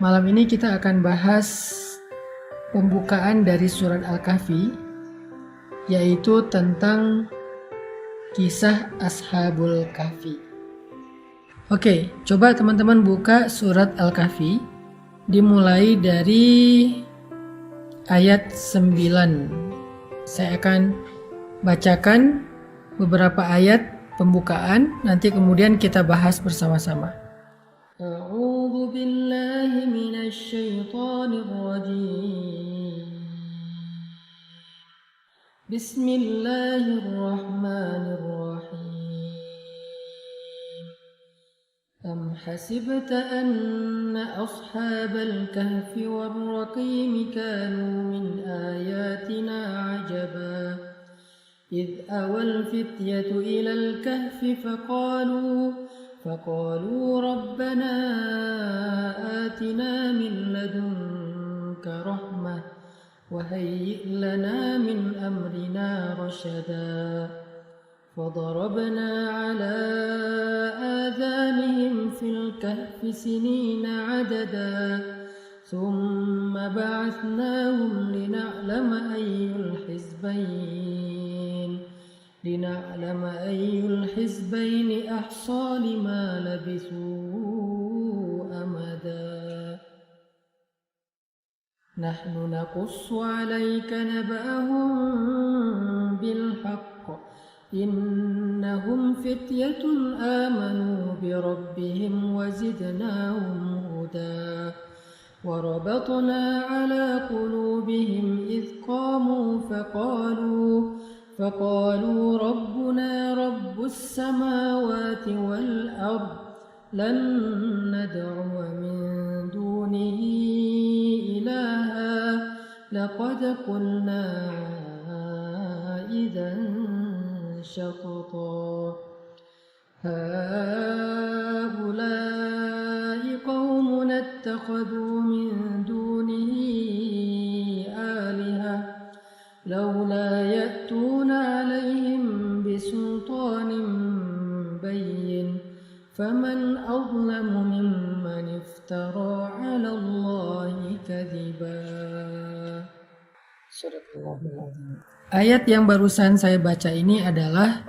Malam ini kita akan bahas pembukaan dari surat Al-Kahfi, yaitu tentang kisah Ashabul Kahfi. Oke, coba teman-teman buka surat Al-Kahfi, dimulai dari ayat 9. Saya akan bacakan beberapa ayat pembukaan, nanti kemudian kita bahas bersama-sama. A'udzu billahi minasy syaithanir rajim. Bismillahirrahmanirrahim. Am hasibta anna ashabal kahfi war raqim kanu min ayatina ajaba. إذ أوى الفتية إلى الكهف فقالوا ربنا آتنا من لدنك رحمة وهيئ لنا من أمرنا رشدا فضربنا على آذانهم في الكهف سنين عددا ثم بعثناهم لنعلم أي الحزبين أحصى لما لبثوا أمدا نحن نقص عليك نبأهم بالحق إنهم فتية آمنوا بربهم وزدناهم هدى وربطنا على قلوبهم إذ قاموا فقالوا ربنا رب السماوات والأرض لن ندعو من دونه إلها لقد قلنا إذا شططا هؤلاء قومنا اتخذوا من دونه آلهة لولا يأتون عليهم بسلطان بين فمن أظلم ممن افترى على الله كذبا. Ayat yang barusan saya baca ini adalah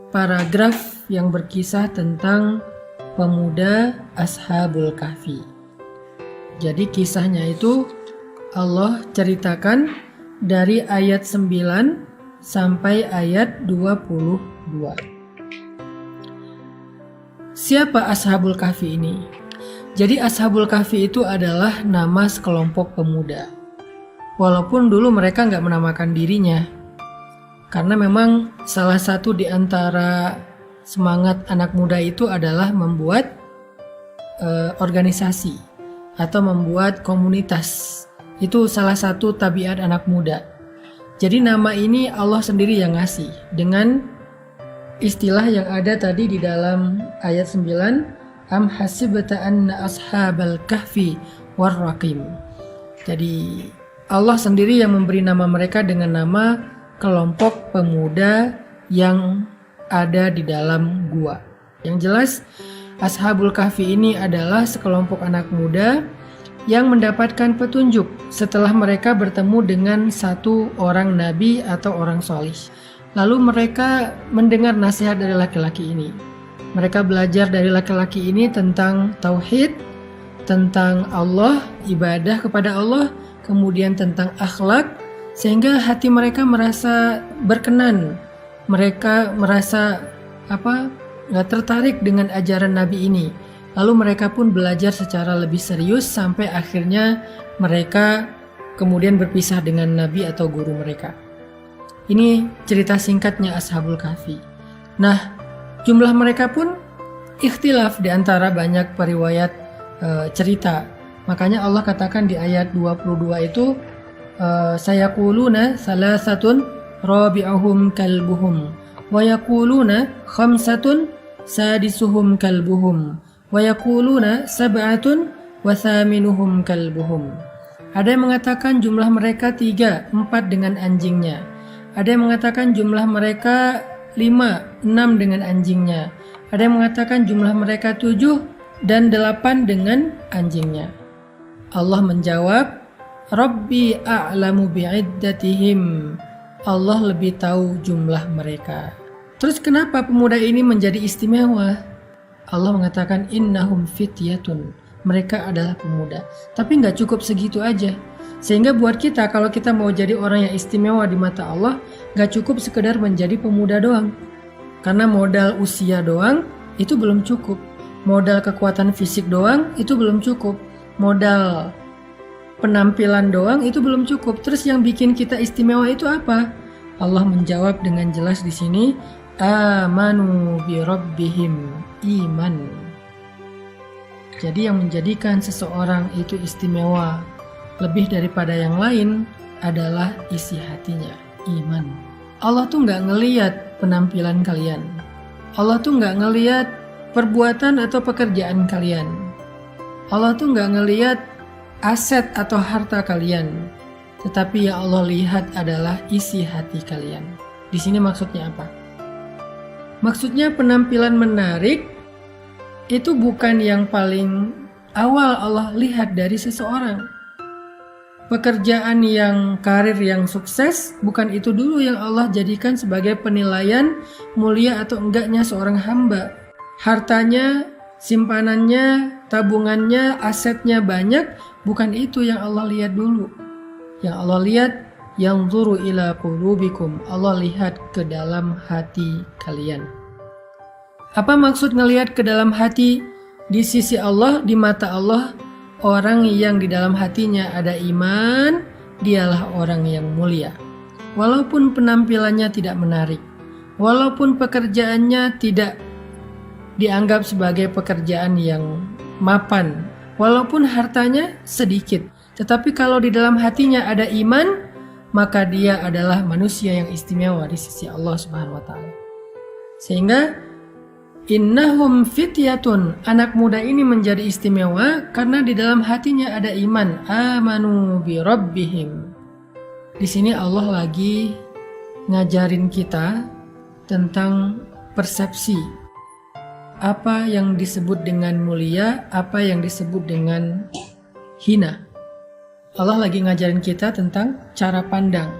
paragraf yang berkisah tentang pemuda Ashabul Kahfi. Jadi kisahnya itu Allah ceritakan dari ayat 9 sampai ayat 22. Siapa Ashabul Kahfi ini? Jadi Ashabul Kahfi itu adalah nama sekelompok pemuda. Walaupun dulu mereka nggak menamakan dirinya. Karena memang salah satu di antara semangat anak muda itu adalah membuat organisasi atau membuat komunitas. Itu salah satu tabiat anak muda. Jadi nama ini Allah sendiri yang ngasih dengan istilah yang ada tadi di dalam ayat 9, am hasibta anna ashabal kahfi war raqim. Jadi Allah sendiri yang memberi nama mereka dengan nama kelompok pemuda yang ada di dalam gua. Yang jelas Ashabul Kahfi ini adalah sekelompok anak muda yang mendapatkan petunjuk setelah mereka bertemu dengan satu orang nabi atau orang solih. Lalu mereka mendengar nasihat dari laki-laki ini. Mereka belajar dari laki-laki ini tentang tauhid, tentang Allah, ibadah kepada Allah, kemudian tentang akhlak, sehingga hati mereka merasa berkenan. Mereka merasa tertarik dengan ajaran Nabi ini. Lalu mereka pun belajar secara lebih serius sampai akhirnya mereka kemudian berpisah dengan Nabi atau guru mereka. Ini cerita singkatnya Ashabul Kahfi. Nah, jumlah mereka pun ikhtilaf di antara banyak periwayat cerita. Makanya Allah katakan di ayat 22 itu sayaquluna salasatun rabi'uhum kalbuhum wa yaquluna khamsatun sadisuhum kalbuhum wa yaquluna sab'atun wa thaminuhum kalbuhum. Ada yang mengatakan jumlah mereka 3, 4 dengan anjingnya. Ada yang mengatakan jumlah mereka 5, 6 dengan anjingnya. Ada yang mengatakan jumlah mereka 7 dan 8 dengan anjingnya. Allah menjawab, Rabbi a'lamu bi'iddatihim. Allah lebih tahu jumlah mereka. Terus kenapa pemuda ini menjadi istimewa? Allah mengatakan innahum fityatun. Mereka adalah pemuda. Tapi nggak cukup segitu aja. Sehingga buat kita, kalau kita mau jadi orang yang istimewa di mata Allah, nggak cukup sekedar menjadi pemuda doang. Karena modal usia doang itu belum cukup. Modal kekuatan fisik doang itu belum cukup. Modal penampilan doang itu belum cukup. Terus yang bikin kita istimewa itu apa? Allah menjawab dengan jelas di sini, amanu bi rabbihim, iman. Jadi yang menjadikan seseorang itu istimewa lebih daripada yang lain adalah isi hatinya, iman. Allah tuh nggak ngelihat penampilan kalian. Allah tuh nggak ngelihat perbuatan atau pekerjaan kalian. Allah tuh nggak ngelihat aset atau harta kalian. Tetapi yang Allah lihat adalah isi hati kalian. Di sini maksudnya apa? Maksudnya penampilan menarik itu bukan yang paling awal Allah lihat dari seseorang. Pekerjaan yang karir yang sukses bukan itu dulu yang Allah jadikan sebagai penilaian mulia atau enggaknya seorang hamba. Hartanya, simpanannya, tabungannya, asetnya banyak, bukan itu yang Allah lihat dulu. Yang Allah lihat, yanzuru ila qulubikum. Allah lihat ke dalam hati kalian. Apa maksud ngelihat ke dalam hati? Di sisi Allah, di mata Allah, orang yang di dalam hatinya ada iman, dialah orang yang mulia. Walaupun penampilannya tidak menarik, walaupun pekerjaannya tidak dianggap sebagai pekerjaan yang mapan, walaupun hartanya sedikit, tetapi kalau di dalam hatinya ada iman, maka dia adalah manusia yang istimewa di sisi Allah Subhanahu wa taala. Sehingga innahum fityatun, anak muda ini menjadi istimewa karena di dalam hatinya ada iman, amanu bi rabbihim. Di sini Allah lagi ngajarin kita tentang persepsi. Apa yang disebut dengan mulia, apa yang disebut dengan hina. Allah lagi ngajarin kita tentang cara pandang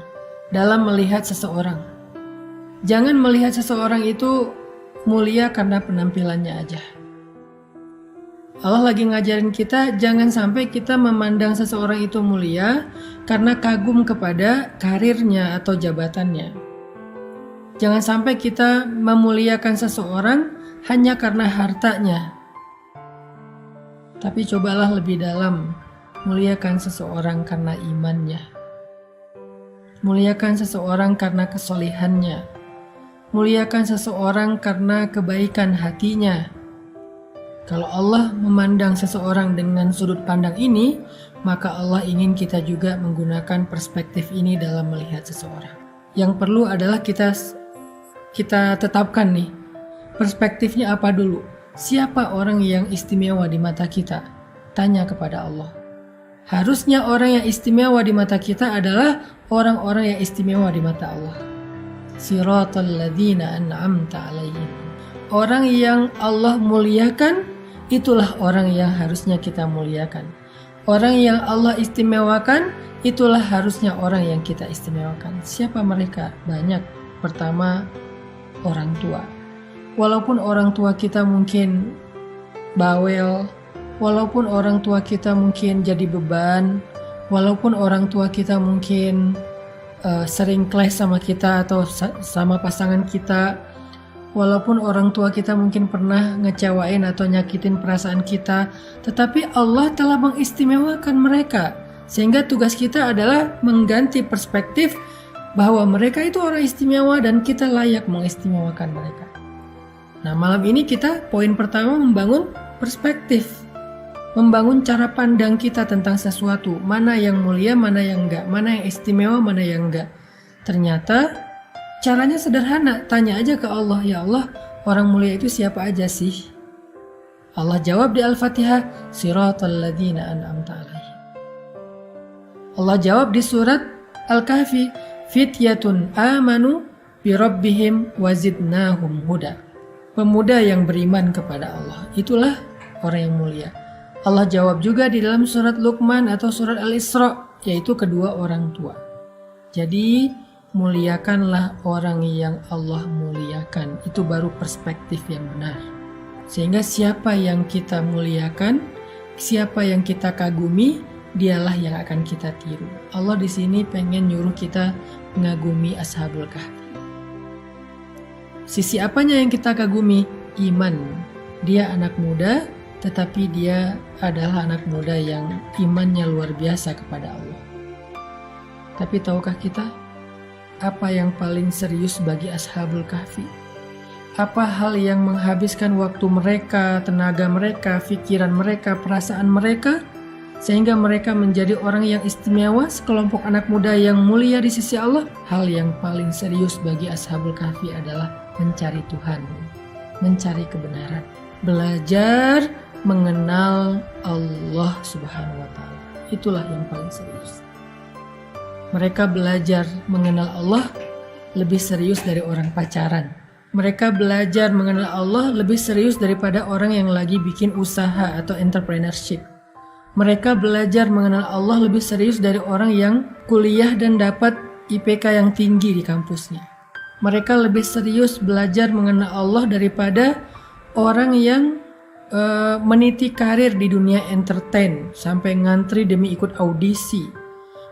dalam melihat seseorang. Jangan melihat seseorang itu mulia karena penampilannya aja. Allah lagi ngajarin kita jangan sampai kita memandang seseorang itu mulia karena kagum kepada karirnya atau jabatannya. Jangan sampai kita memuliakan seseorang hanya karena hartanya. Tapi cobalah lebih dalam, muliakan seseorang karena imannya. Muliakan seseorang karena kesolihannya. Muliakan seseorang karena kebaikan hatinya. Kalau Allah memandang seseorang dengan sudut pandang ini, maka Allah ingin kita juga menggunakan perspektif ini dalam melihat seseorang. Yang perlu adalah kita tetapkan nih, perspektifnya apa dulu? Siapa orang yang istimewa di mata kita? Tanya kepada Allah. Harusnya orang yang istimewa di mata kita adalah orang-orang yang istimewa di mata Allah. Siratal ladzina an'amta alaihim. Orang yang Allah muliakan, itulah orang yang harusnya kita muliakan. Orang yang Allah istimewakan, itulah harusnya orang yang kita istimewakan. Siapa mereka? Banyak. Pertama, orang tua. Walaupun orang tua kita mungkin bawel, walaupun orang tua kita mungkin jadi beban, walaupun orang tua kita mungkin sering clash sama kita atau sama pasangan kita, walaupun orang tua kita mungkin pernah ngecewain atau nyakitin perasaan kita, tetapi Allah telah mengistimewakan mereka. Sehingga tugas kita adalah mengganti perspektif bahwa mereka itu orang istimewa dan kita layak mengistimewakan mereka. Nah, malam ini kita poin pertama membangun perspektif. Membangun cara pandang kita tentang sesuatu. Mana yang mulia, mana yang enggak. Mana yang istimewa, mana yang enggak. Ternyata caranya sederhana. Tanya aja ke Allah, ya Allah, orang mulia itu siapa aja sih? Allah jawab di Al-Fatihah, Siratal ladzina an'amta alaihim. Allah jawab di surat Al-Kahfi, Fityatun amanu bi rabbihim wazidnahum huda. Pemuda yang beriman kepada Allah, itulah orang yang mulia. Allah jawab juga di dalam surat Luqman atau surat Al-Isra, yaitu kedua orang tua. Jadi muliakanlah orang yang Allah muliakan. Itu baru perspektif yang benar. Sehingga siapa yang kita muliakan, siapa yang kita kagumi, dialah yang akan kita tiru. Allah di sini pengen nyuruh kita mengagumi Ashabul Kahfi. Sisi apanya yang kita kagumi? Iman. Dia anak muda, tetapi dia adalah anak muda yang imannya luar biasa kepada Allah. Tapi tahukah kita apa yang paling serius bagi Ashabul Kahfi? Apa hal yang menghabiskan waktu mereka, tenaga mereka, pikiran mereka, perasaan mereka, sehingga mereka menjadi orang yang istimewa, sekelompok anak muda yang mulia di sisi Allah? Hal yang paling serius bagi Ashabul Kahfi adalah mencari Tuhan, mencari kebenaran, belajar mengenal Allah Subhanahu wa Ta'ala. Itulah yang paling serius. Mereka belajar mengenal Allah lebih serius dari orang pacaran. Mereka belajar mengenal Allah lebih serius daripada orang yang lagi bikin usaha atau entrepreneurship. Mereka belajar mengenal Allah lebih serius dari orang yang kuliah dan dapat IPK yang tinggi di kampusnya. Mereka lebih serius belajar mengenal Allah daripada orang yang meniti karir di dunia entertain sampai ngantri demi ikut audisi.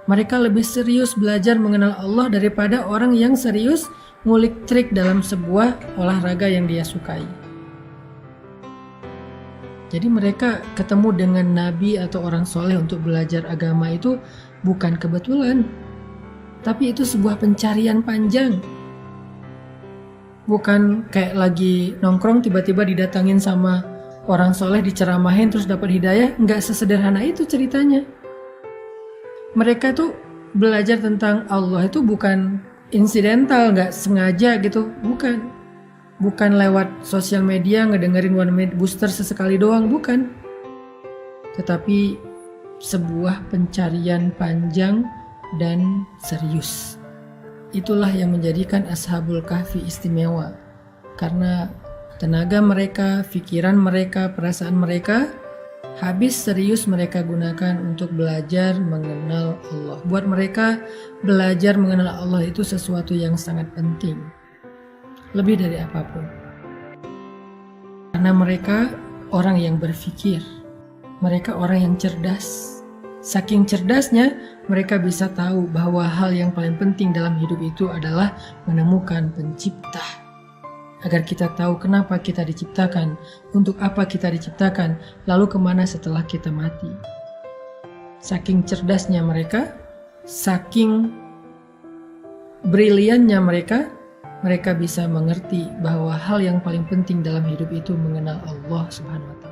Mereka lebih serius belajar mengenal Allah daripada orang yang serius ngulik trik dalam sebuah olahraga yang dia sukai. Jadi mereka ketemu dengan nabi atau orang soleh untuk belajar agama itu bukan kebetulan, tapi itu sebuah pencarian panjang. Bukan kayak lagi nongkrong tiba-tiba didatangin sama orang soleh, diceramahin terus dapat hidayah. Nggak sesederhana itu ceritanya. Mereka tuh belajar tentang Allah itu bukan insidental, nggak sengaja gitu, bukan lewat sosial media ngedengerin One Minute Booster sesekali doang, bukan. Tetapi sebuah pencarian panjang dan serius. Itulah yang menjadikan Ashabul Kahfi istimewa, karena tenaga mereka, pikiran mereka, perasaan mereka habis serius mereka gunakan untuk belajar mengenal Allah. Buat mereka, belajar mengenal Allah itu sesuatu yang sangat penting, lebih dari apapun. Karena mereka orang yang berpikir, mereka orang yang cerdas. Saking cerdasnya, mereka bisa tahu bahwa hal yang paling penting dalam hidup itu adalah menemukan pencipta. Agar kita tahu kenapa kita diciptakan, untuk apa kita diciptakan, lalu kemana setelah kita mati. Saking cerdasnya mereka, saking briliannya mereka bisa mengerti bahwa hal yang paling penting dalam hidup itu mengenal Allah Subhanahu wa Ta'ala.